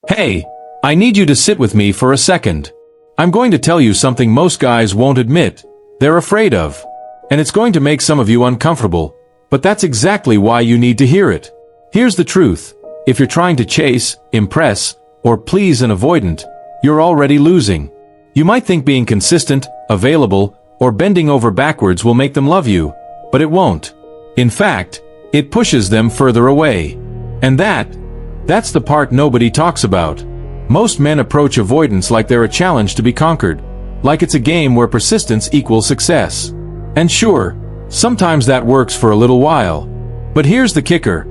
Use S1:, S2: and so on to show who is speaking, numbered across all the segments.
S1: Hey, I need you to sit with me for a second. I'm going to tell you something most guys won't admit. They're afraid of. And it's going to make some of you uncomfortable, but that's exactly why you need to hear it. Here's the truth. If you're trying to chase, impress, or please an avoidant, you're already losing. You might think being consistent, available, or bending over backwards will make them love you, but it won't. In fact, it pushes them further away. And that's the part nobody talks about. Most men approach avoidance like they're a challenge to be conquered, like it's a game where persistence equals success. And sure, sometimes that works for a little while. But here's the kicker.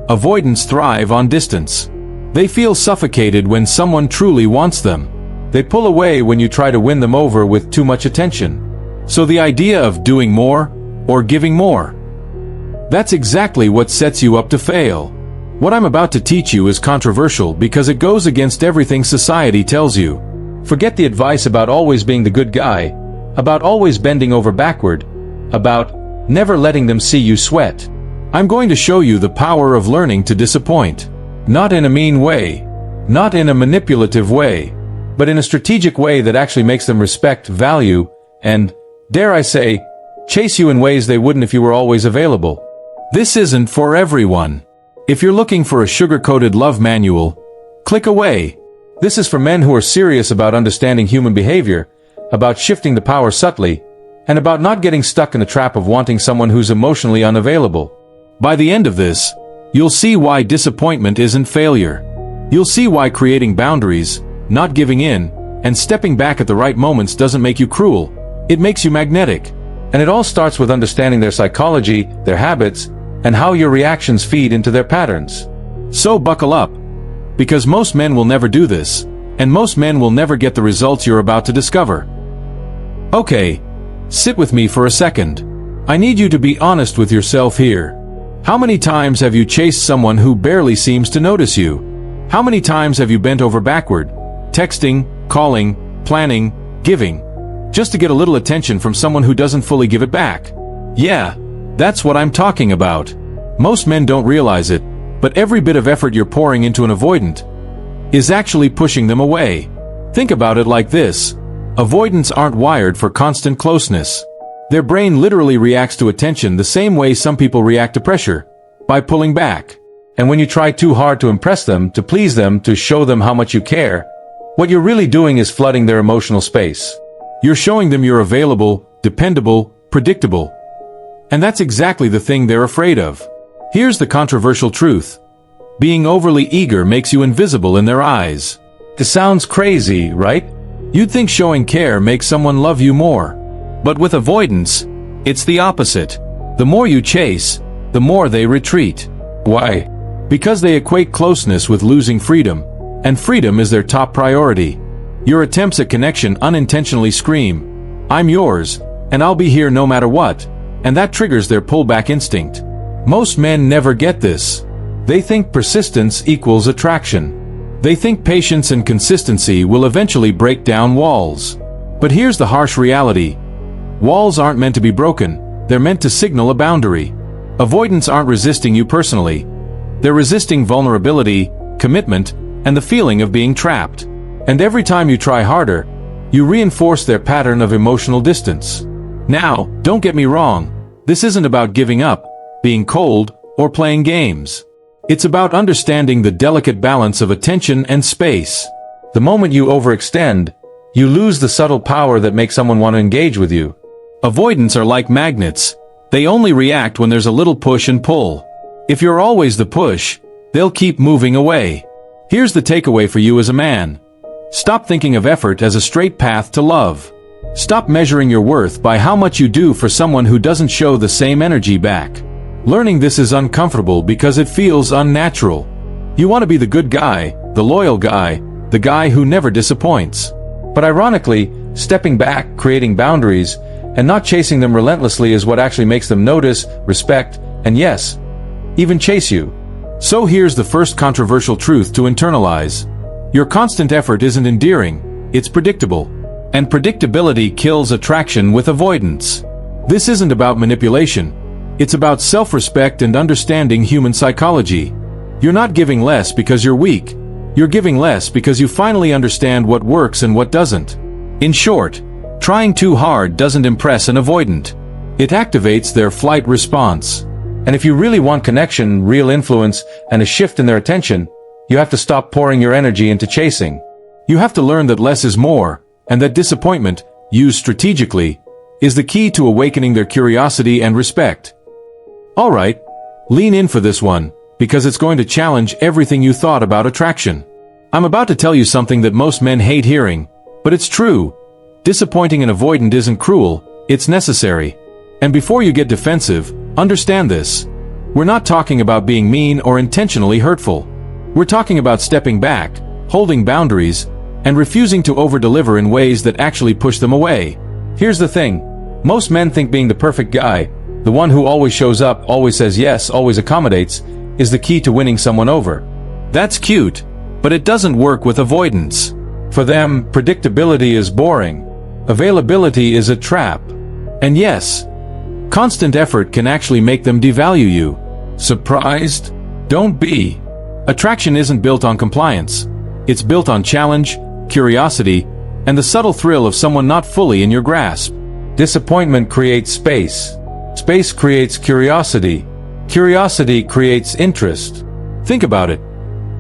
S1: Avoidants thrive on distance. They feel suffocated when someone truly wants them. They pull away when you try to win them over with too much attention. So the idea of doing more, or giving more, that's exactly what sets you up to fail. What I'm about to teach you is controversial because it goes against everything society tells you. Forget the advice about always being the good guy, about always bending over backward, about never letting them see you sweat. I'm going to show you the power of learning to disappoint. Not in a mean way, not in a manipulative way, but in a strategic way that actually makes them respect, value, and, dare I say, chase you in ways they wouldn't if you were always available. This isn't for everyone. If you're looking for a sugar-coated love manual, click away. This is for men who are serious about understanding human behavior, about shifting the power subtly, and about not getting stuck in the trap of wanting someone who's emotionally unavailable. By the end of this, you'll see why disappointment isn't failure. You'll see why creating boundaries, not giving in, and stepping back at the right moments doesn't make you cruel. It makes you magnetic. And it all starts with understanding their psychology, their habits, and how your reactions feed into their patterns. So buckle up, because most men will never do this, and most men will never get the results you're about to discover. Okay, sit with me for a second. I need you to be honest with yourself here. How many times have you chased someone who barely seems to notice you? How many times have you bent over backward, texting, calling, planning, giving, just to get a little attention from someone who doesn't fully give it back? Yeah, that's what I'm talking about. Most men don't realize it, but every bit of effort you're pouring into an avoidant is actually pushing them away. Think about it like this. Avoidants aren't wired for constant closeness. Their brain literally reacts to attention the same way some people react to pressure, by pulling back. And when you try too hard to impress them, to please them, to show them how much you care, what you're really doing is flooding their emotional space. You're showing them you're available, dependable, predictable. And that's exactly the thing they're afraid of. Here's the controversial truth. Being overly eager makes you invisible in their eyes. It sounds crazy, right? You'd think showing care makes someone love you more. But with avoidance, it's the opposite. The more you chase, the more they retreat. Why? Because they equate closeness with losing freedom, and freedom is their top priority. Your attempts at connection unintentionally scream, "I'm yours, and I'll be here no matter what," and that triggers their pullback instinct. Most men never get this. They think persistence equals attraction. They think patience and consistency will eventually break down walls. But here's the harsh reality. Walls aren't meant to be broken, they're meant to signal a boundary. Avoidants aren't resisting you personally. They're resisting vulnerability, commitment, and the feeling of being trapped. And every time you try harder, you reinforce their pattern of emotional distance. Now, don't get me wrong, this isn't about giving up, being cold, or playing games. It's about understanding the delicate balance of attention and space. The moment you overextend, you lose the subtle power that makes someone want to engage with you. Avoidants are like magnets. They only react when there's a little push and pull. If you're always the push, they'll keep moving away. Here's the takeaway for you as a man. Stop thinking of effort as a straight path to love. Stop measuring your worth by how much you do for someone who doesn't show the same energy back. Learning this is uncomfortable because it feels unnatural. You want to be the good guy, the loyal guy, the guy who never disappoints. But ironically, stepping back, creating boundaries, and not chasing them relentlessly is what actually makes them notice, respect, and yes, even chase you. So here's the first controversial truth to internalize. Your constant effort isn't endearing, it's predictable. And predictability kills attraction with avoidance. This isn't about manipulation. It's about self-respect and understanding human psychology. You're not giving less because you're weak. You're giving less because you finally understand what works and what doesn't. In short, trying too hard doesn't impress an avoidant. It activates their flight response. And if you really want connection, real influence, and a shift in their attention, you have to stop pouring your energy into chasing. You have to learn that less is more, and that disappointment, used strategically, is the key to awakening their curiosity and respect. Alright, lean in for this one, because it's going to challenge everything you thought about attraction. I'm about to tell you something that most men hate hearing, but it's true. Disappointing an avoidant isn't cruel, it's necessary. And before you get defensive, understand this. We're not talking about being mean or intentionally hurtful. We're talking about stepping back, holding boundaries, and refusing to over-deliver in ways that actually push them away. Here's the thing. Most men think being the perfect guy, the one who always shows up, always says yes, always accommodates, is the key to winning someone over. That's cute, but it doesn't work with avoidance. For them, predictability is boring. Availability is a trap. And yes, constant effort can actually make them devalue you. Surprised? Don't be. Attraction isn't built on compliance. It's built on challenge, curiosity, and the subtle thrill of someone not fully in your grasp. Disappointment creates space. Space creates curiosity. Curiosity creates interest. Think about it.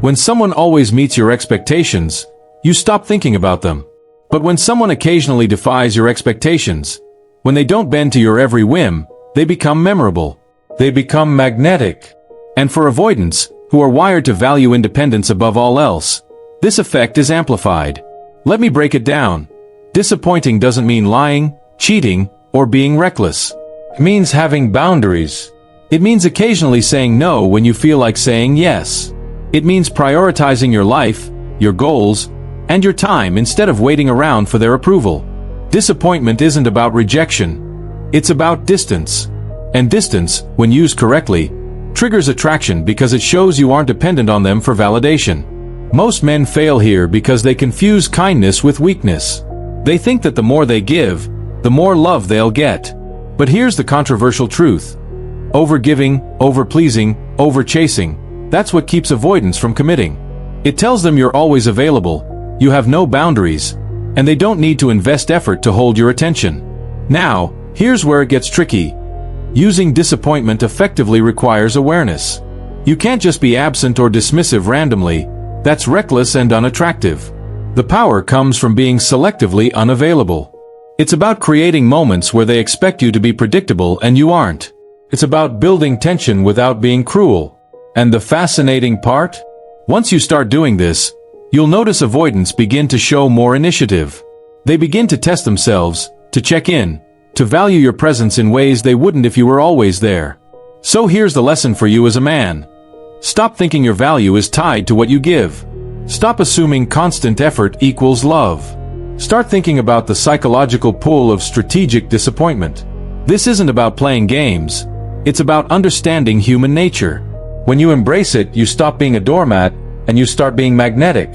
S1: When someone always meets your expectations, you stop thinking about them. But when someone occasionally defies your expectations, when they don't bend to your every whim, they become memorable. They become magnetic. And for avoidants, who are wired to value independence above all else, this effect is amplified. Let me break it down. Disappointing doesn't mean lying, cheating, or being reckless. It means having boundaries. It means occasionally saying no when you feel like saying yes. It means prioritizing your life, your goals, and your time instead of waiting around for their approval. Disappointment isn't about rejection. It's about distance. And distance, when used correctly, triggers attraction because it shows you aren't dependent on them for validation. Most men fail here because they confuse kindness with weakness. They think that the more they give, the more love they'll get. But here's the controversial truth. Overgiving, overpleasing, overchasing, that's what keeps avoidance from committing. It tells them you're always available, you have no boundaries, and they don't need to invest effort to hold your attention. Now, here's where it gets tricky. Using disappointment effectively requires awareness. You can't just be absent or dismissive randomly. That's reckless and unattractive. The power comes from being selectively unavailable. It's about creating moments where they expect you to be predictable and you aren't. It's about building tension without being cruel. And the fascinating part? Once you start doing this, you'll notice avoidants begin to show more initiative. They begin to test themselves, to check in, to value your presence in ways they wouldn't if you were always there. So here's the lesson for you as a man. Stop thinking your value is tied to what you give. Stop assuming constant effort equals love. Start thinking about the psychological pull of strategic disappointment. This isn't about playing games. It's about understanding human nature. When you embrace it, you stop being a doormat, and you start being magnetic.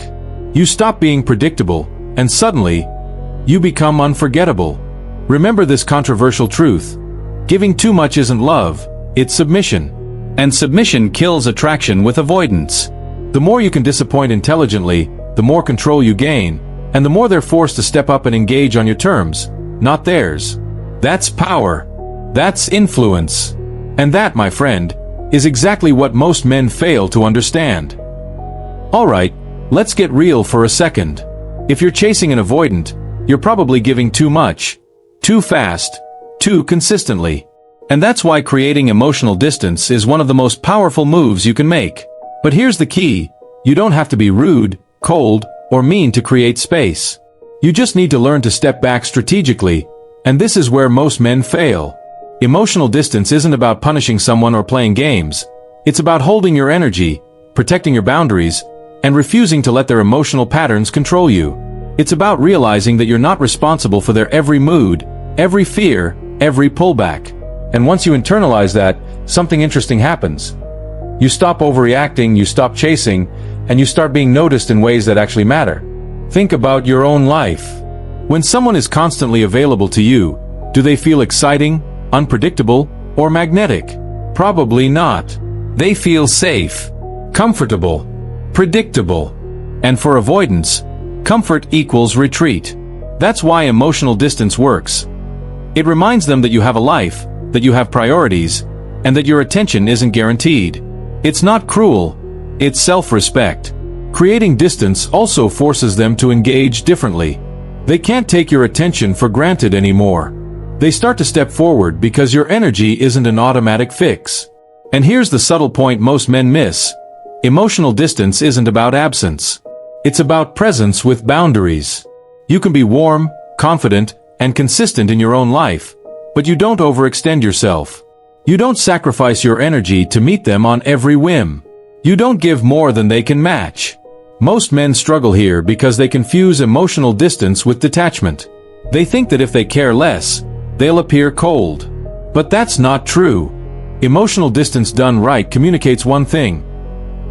S1: You stop being predictable, and suddenly, you become unforgettable. Remember this controversial truth. Giving too much isn't love, it's submission. And submission kills attraction with avoidance. The more you can disappoint intelligently, the more control you gain, and the more they're forced to step up and engage on your terms, not theirs. That's power. That's influence. And that, my friend, is exactly what most men fail to understand. Alright, let's get real for a second. If you're chasing an avoidant, you're probably giving too much, too fast, too consistently. And that's why creating emotional distance is one of the most powerful moves you can make. But here's the key. You don't have to be rude, cold, or mean to create space. You just need to learn to step back strategically, and this is where most men fail. Emotional distance isn't about punishing someone or playing games. It's about holding your energy, protecting your boundaries, and refusing to let their emotional patterns control you. It's about realizing that you're not responsible for their every mood, every fear, every pullback. And once you internalize that, something interesting happens. You stop overreacting, you stop chasing, and you start being noticed in ways that actually matter. Think about your own life. When someone is constantly available to you, do they feel exciting, unpredictable, or magnetic? Probably not. They feel safe, comfortable, predictable. And for avoidance, comfort equals retreat. That's why emotional distance works. It reminds them that you have a life, that you have priorities, and that your attention isn't guaranteed. It's not cruel, it's self-respect. Creating distance also forces them to engage differently. They can't take your attention for granted anymore. They start to step forward because your energy isn't an automatic fix. And here's the subtle point most men miss. Emotional distance isn't about absence. It's about presence with boundaries. You can be warm, confident, and consistent in your own life, but you don't overextend yourself. You don't sacrifice your energy to meet them on every whim. You don't give more than they can match. Most men struggle here because they confuse emotional distance with detachment. They think that if they care less, they'll appear cold. But that's not true. Emotional distance done right communicates one thing.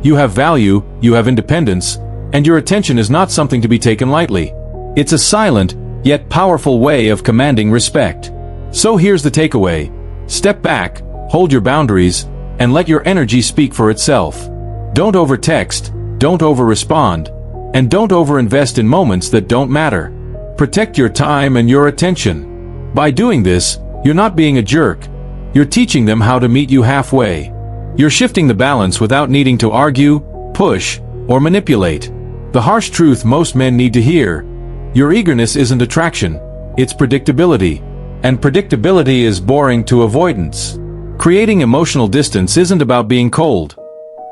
S1: You have value, you have independence, and your attention is not something to be taken lightly. It's a silent, yet powerful way of commanding respect. So here's the takeaway. Step back, hold your boundaries, and let your energy speak for itself. Don't over-text, don't over-respond, and don't over-invest in moments that don't matter. Protect your time and your attention. By doing this, you're not being a jerk. You're teaching them how to meet you halfway. You're shifting the balance without needing to argue, push, or manipulate. The harsh truth most men need to hear. Your eagerness isn't attraction, it's predictability. And predictability is boring to avoidance. Creating emotional distance isn't about being cold.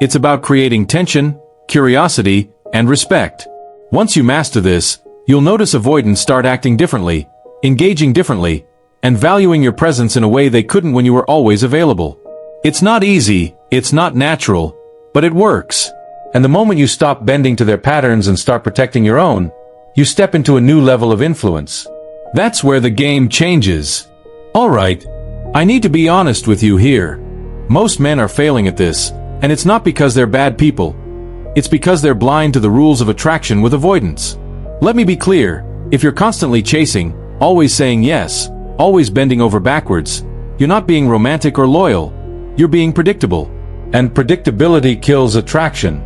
S1: It's about creating tension, curiosity, and respect. Once you master this, you'll notice avoidance start acting differently, engaging differently, and valuing your presence in a way they couldn't when you were always available. It's not easy, it's not natural, but it works. And the moment you stop bending to their patterns and start protecting your own, you step into a new level of influence. That's where the game changes. Alright, I need to be honest with you here. Most men are failing at this, and it's not because they're bad people. It's because they're blind to the rules of attraction with avoidance. Let me be clear, if you're constantly chasing, always saying yes, always bending over backwards, you're not being romantic or loyal, you're being predictable. And predictability kills attraction.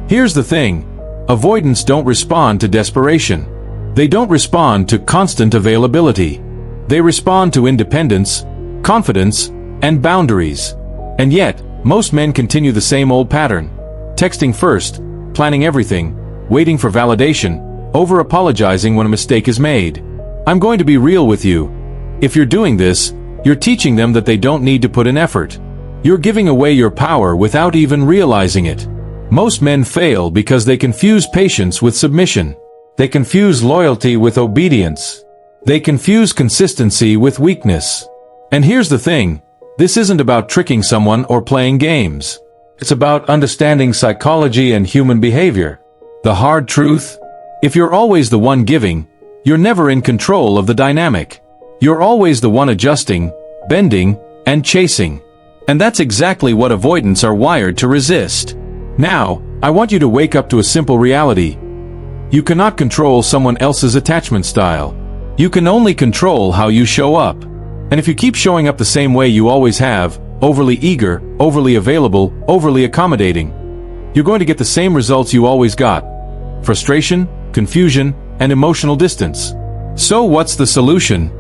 S1: Here's the thing, avoidants don't respond to desperation. They don't respond to constant availability. They respond to independence, confidence, and boundaries. And yet, most men continue the same old pattern. Texting first, planning everything, waiting for validation, over-apologizing when a mistake is made. I'm going to be real with you. If you're doing this, you're teaching them that they don't need to put in effort. You're giving away your power without even realizing it. Most men fail because they confuse patience with submission. They confuse loyalty with obedience. They confuse consistency with weakness. And here's the thing, this isn't about tricking someone or playing games. It's about understanding psychology and human behavior. The hard truth? If you're always the one giving, you're never in control of the dynamic. You're always the one adjusting, bending, and chasing. And that's exactly what avoidants are wired to resist. Now, I want you to wake up to a simple reality. You cannot control someone else's attachment style. You can only control how you show up. And if you keep showing up the same way you always have, overly eager, overly available, overly accommodating, you're going to get the same results you always got. Frustration, confusion, and emotional distance. So what's the solution?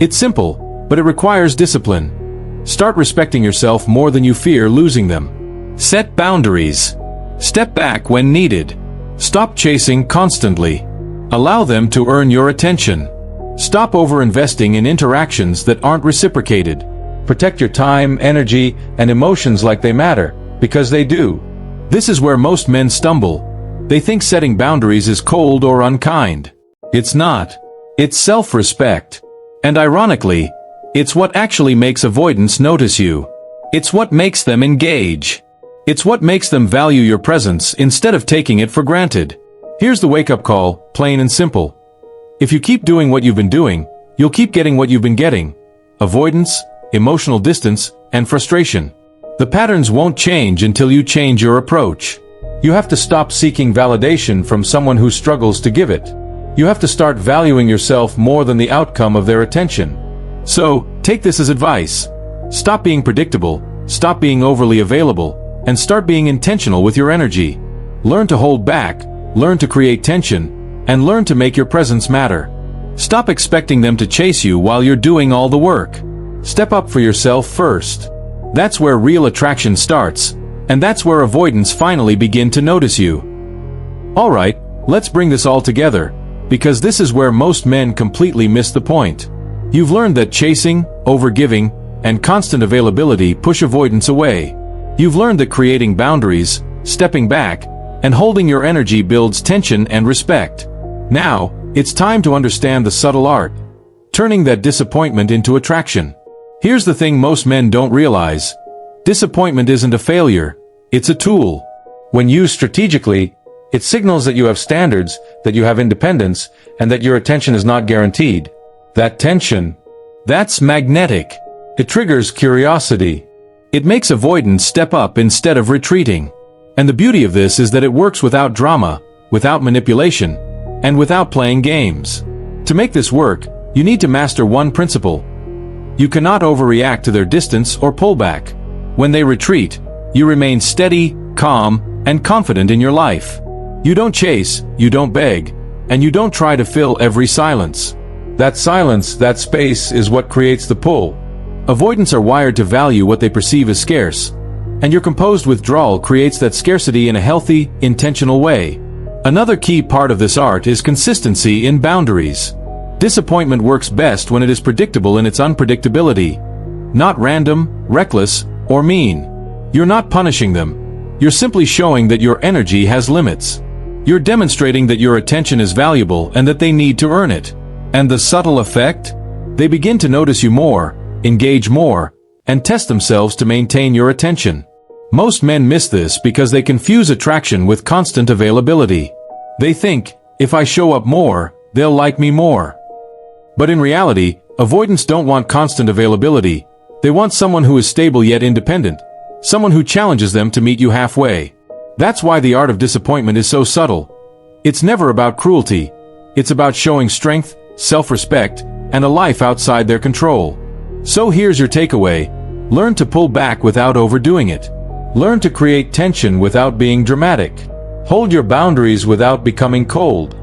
S1: It's simple, but it requires discipline. Start respecting yourself more than you fear losing them. Set boundaries. Step back when needed. Stop chasing constantly. Allow them to earn your attention. Stop over-investing in interactions that aren't reciprocated. Protect your time, energy, and emotions like they matter, because they do. This is where most men stumble. They think setting boundaries is cold or unkind. It's not. It's self-respect. And ironically, it's what actually makes avoidance notice you. It's what makes them engage. It's what makes them value your presence instead of taking it for granted. Here's the wake-up call, plain and simple. If you keep doing what you've been doing, you'll keep getting what you've been getting. Avoidance, emotional distance, and frustration. The patterns won't change until you change your approach. You have to stop seeking validation from someone who struggles to give it. You have to start valuing yourself more than the outcome of their attention. So, take this as advice. Stop being predictable, stop being overly available, and start being intentional with your energy. Learn to hold back, learn to create tension, and learn to make your presence matter. Stop expecting them to chase you while you're doing all the work. Step up for yourself first. That's where real attraction starts, and that's where avoidants finally begin to notice you. Alright, let's bring this all together, because this is where most men completely miss the point. You've learned that chasing, overgiving, and constant availability push avoidance away. You've learned that creating boundaries, stepping back, and holding your energy builds tension and respect. Now, it's time to understand the subtle art, turning that disappointment into attraction. Here's the thing most men don't realize. Disappointment isn't a failure, it's a tool. When used strategically, it signals that you have standards, that you have independence, and that your attention is not guaranteed. That tension, that's magnetic. It triggers curiosity. It makes avoidance step up instead of retreating. And the beauty of this is that it works without drama, without manipulation, and without playing games. To make this work, you need to master one principle. You cannot overreact to their distance or pull back. When they retreat, you remain steady, calm, and confident in your life. You don't chase, you don't beg, and you don't try to fill every silence. That silence, that space, is what creates the pull. Avoidants are wired to value what they perceive as scarce, and your composed withdrawal creates that scarcity in a healthy, intentional way. Another key part of this art is consistency in boundaries. Disappointment works best when it is predictable in its unpredictability. Not random, reckless, or mean. You're not punishing them. You're simply showing that your energy has limits. You're demonstrating that your attention is valuable and that they need to earn it. And the subtle effect? They begin to notice you more, engage more, and test themselves to maintain your attention. Most men miss this because they confuse attraction with constant availability. They think, if I show up more, they'll like me more. But in reality, avoidants don't want constant availability. They want someone who is stable yet independent. Someone who challenges them to meet you halfway. That's why the art of disappointment is so subtle. It's never about cruelty. It's about showing strength, self-respect, and a life outside their control. So here's your takeaway. Learn to pull back without overdoing it. Learn to create tension without being dramatic. Hold your boundaries without becoming cold.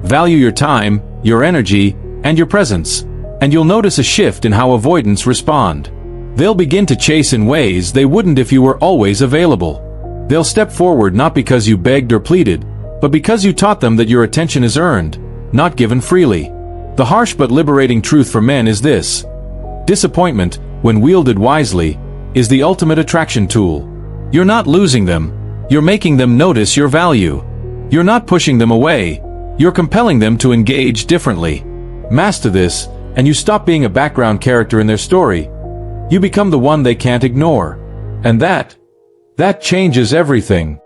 S1: Value your time, your energy, and your presence, and you'll notice a shift in how avoidants respond. They'll begin to chase in ways they wouldn't if you were always available. They'll step forward not because you begged or pleaded, but because you taught them that your attention is earned, not given freely. The harsh but liberating truth for men is this. Disappointment, when wielded wisely, is the ultimate attraction tool. You're not losing them, you're making them notice your value. You're not pushing them away, you're compelling them to engage differently. Master this, and you stop being a background character in their story. You become the one they can't ignore. And that changes everything.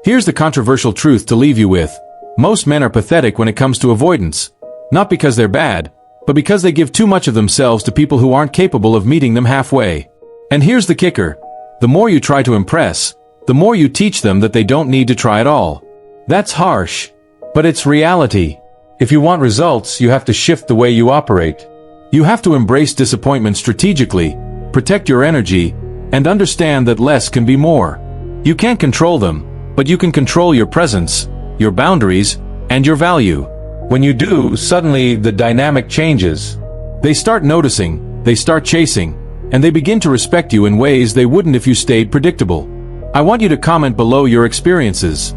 S1: Here's the controversial truth to leave you with. Most men are pathetic when it comes to avoidance. Not because they're bad, but because they give too much of themselves to people who aren't capable of meeting them halfway. And here's the kicker. The more you try to impress, the more you teach them that they don't need to try at all. That's harsh, but it's reality. If you want results, you have to shift the way you operate. You have to embrace disappointment strategically, protect your energy, and understand that less can be more. You can't control them, but you can control your presence, your boundaries, and your value. When you do, suddenly the dynamic changes. They start noticing, they start chasing, and they begin to respect you in ways they wouldn't if you stayed predictable. I want you to comment below your experiences.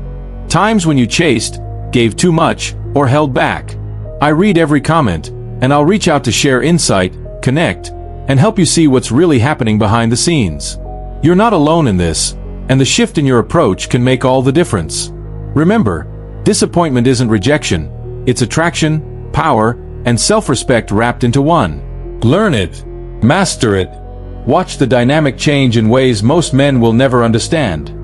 S1: Times when you chased, gave too much, or held back. I read every comment, and I'll reach out to share insight, connect, and help you see what's really happening behind the scenes. You're not alone in this, and the shift in your approach can make all the difference. Remember, disappointment isn't rejection, it's attraction, power, and self-respect wrapped into one. Learn it, master it, watch the dynamic change in ways most men will never understand.